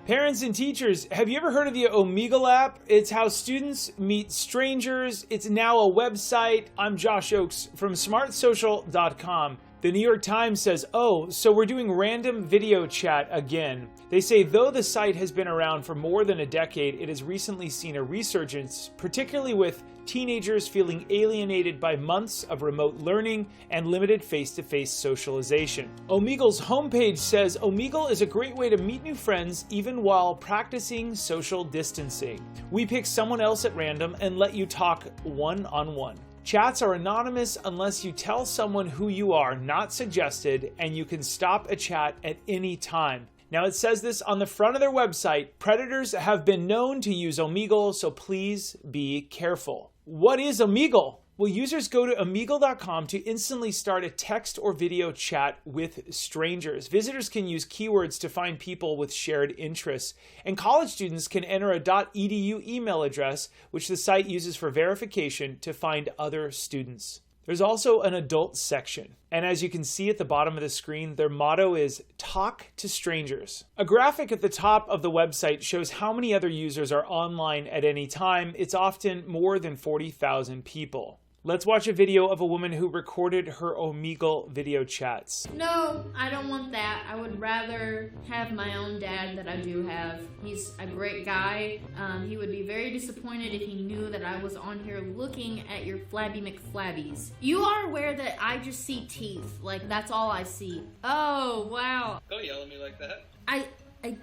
Parents and teachers, have you ever heard of the Omegle app? It's how students meet strangers. It's now a website. I'm Josh Oakes from smartsocial.com. The New York Times says, oh, so we're doing random video chat again. They say, though the site has been around for more than a decade, it has recently seen a resurgence, particularly with teenagers feeling alienated by months of remote learning and limited face-to-face socialization. Omegle's homepage says, Omegle is a great way to meet new friends even while practicing social distancing. We pick someone else at random and let you talk one-on-one. Chats are anonymous unless you tell someone who you are, not suggested, and you can stop a chat at any time. Now it says this on the front of their website, predators have been known to use Omegle, so please be careful. What is Omegle? Well, users go to Omegle.com to instantly start a text or video chat with strangers. Visitors can use keywords to find people with shared interests. And college students can enter a .edu email address, which the site uses for verification to find other students. There's also an adult section. And as you can see at the bottom of the screen, their motto is talk to strangers. A graphic at the top of the website shows how many other users are online at any time. It's often more than 40,000 people. Let's watch a video of a woman who recorded her Omegle video chats. No, I don't want that. I would rather have my own dad that I do have. He's a great guy. He would be very disappointed if he knew that I was on here looking at your flabby McFlabbies. You are aware that I just see teeth. Like, that's all I see. Oh, wow. Don't yell at me like that. I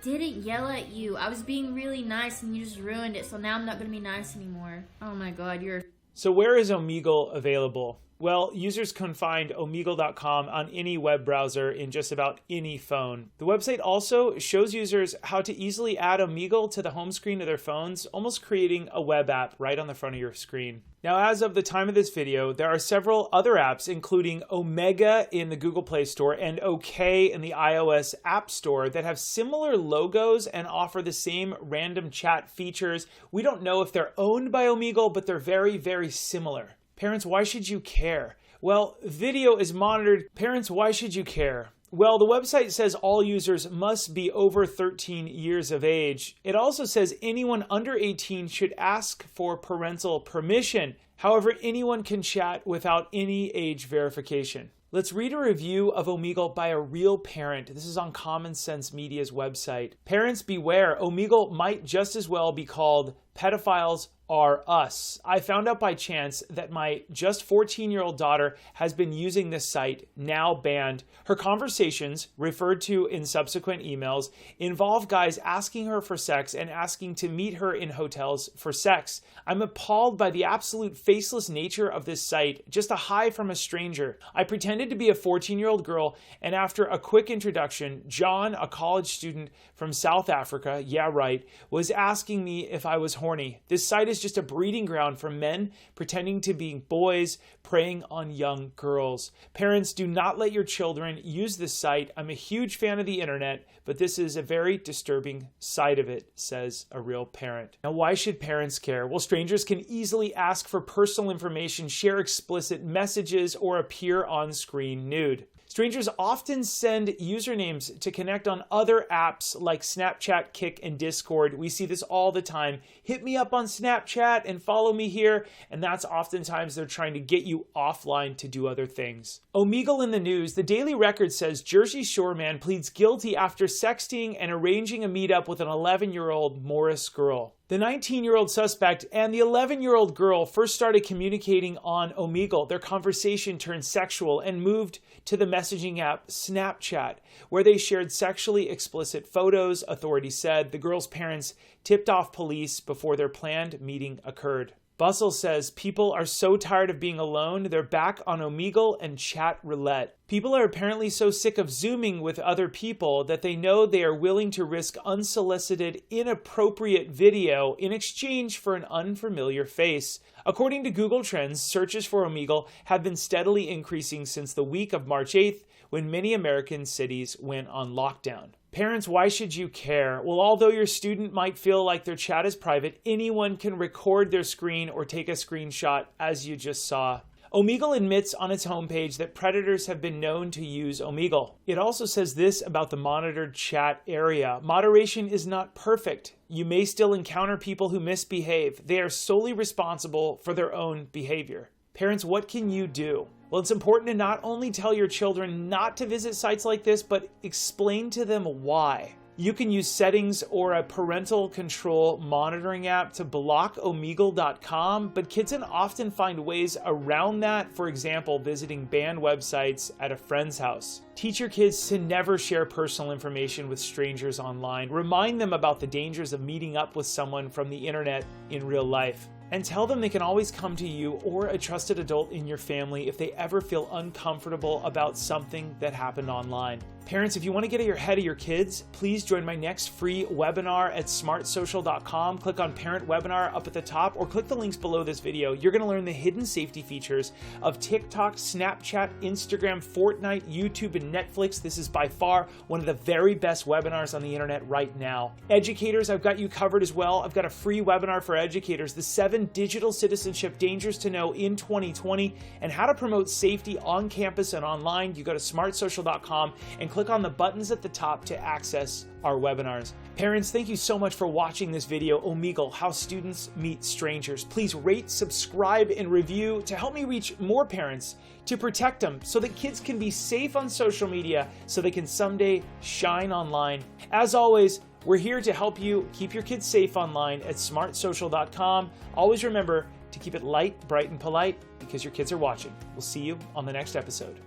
didn't yell at you. I was being really nice and you just ruined it, so now I'm not going to be nice anymore. Oh my god, you're... So where is Omegle available? Well, users can find Omegle.com on any web browser in just about any phone. The website also shows users how to easily add Omegle to the home screen of their phones, almost creating a web app right on the front of your screen. Now, as of the time of this video, there are several other apps, including Omegle in the Google Play Store and OK in the iOS App Store, that have similar logos and offer the same random chat features. We don't know if they're owned by Omegle, but they're very, very similar. Parents, why should you care? Well, video is monitored. Parents, why should you care? Well, the website says all users must be over 13 years of age. It also says anyone under 18 should ask for parental permission. However, anyone can chat without any age verification. Let's read a review of Omegle by a real parent. This is on Common Sense Media's website. Parents beware, Omegle might just as well be called pedophiles are us. I found out by chance that my just 14-year-old daughter has been using this site, now banned. Her conversations, referred to in subsequent emails, involve guys asking her for sex and asking to meet her in hotels for sex. I'm appalled by the absolute faceless nature of this site, just a hi from a stranger. I pretended to be a 14-year-old girl, and after a quick introduction, John, a college student from South Africa, yeah right, was asking me if I was horny. This site is just a breeding ground for men pretending to be boys, preying on young girls. Parents, do not let your children use this site. I'm a huge fan of the internet, but this is a very disturbing side of it, says a real parent. Now, why should parents care? Well, strangers can easily ask for personal information, share explicit messages, or appear on screen nude. Strangers often send usernames to connect on other apps like Snapchat, Kik, and Discord. We see this all the time. Hit me up on Snapchat and follow me here. And that's oftentimes they're trying to get you offline to do other things. Omegle in the news. The Daily Record says Jersey Shore man pleads guilty after sexting and arranging a meetup with an 11-year-old Morris girl. The 19-year-old suspect and the 11-year-old girl first started communicating on Omegle. Their conversation turned sexual and moved to the messaging app Snapchat, where they shared sexually explicit photos, authorities said. The girl's parents tipped off police before their planned meeting occurred. Bustle says people are so tired of being alone, they're back on Omegle and chat roulette. People are apparently so sick of Zooming with other people that they know they are willing to risk unsolicited, inappropriate video in exchange for an unfamiliar face. According to Google Trends, searches for Omegle have been steadily increasing since the week of March 8th, when many American cities went on lockdown. Parents, why should you care? Well, although your student might feel like their chat is private, anyone can record their screen or take a screenshot, as you just saw. Omegle admits on its homepage that predators have been known to use Omegle. It also says this about the monitored chat area: moderation is not perfect. You may still encounter people who misbehave. They are solely responsible for their own behavior. Parents, what can you do? Well, it's important to not only tell your children not to visit sites like this, but explain to them why. You can use settings or a parental control monitoring app to block Omegle.com, but kids can often find ways around that, for example, visiting banned websites at a friend's house. Teach your kids to never share personal information with strangers online. Remind them about the dangers of meeting up with someone from the internet in real life. And tell them they can always come to you or a trusted adult in your family if they ever feel uncomfortable about something that happened online. Parents, if you want to get ahead of your kids, please join my next free webinar at smartsocial.com. Click on Parent Webinar up at the top or click the links below this video. You're going to learn the hidden safety features of TikTok, Snapchat, Instagram, Fortnite, YouTube, and Netflix. This is by far one of the very best webinars on the internet right now. Educators, I've got you covered as well. I've got a free webinar for educators, the 7 digital citizenship dangers to know in 2020 and how to promote safety on campus and online. You go to smartsocial.com and click on the buttons at the top to access our webinars. Parents, thank you so much for watching this video, Omegle, How Students Meet Strangers. Please rate, subscribe, and review to help me reach more parents, to protect them so that kids can be safe on social media so they can someday shine online. As always, we're here to help you keep your kids safe online at smartsocial.com. Always remember to keep it light, bright, and polite because your kids are watching. We'll see you on the next episode.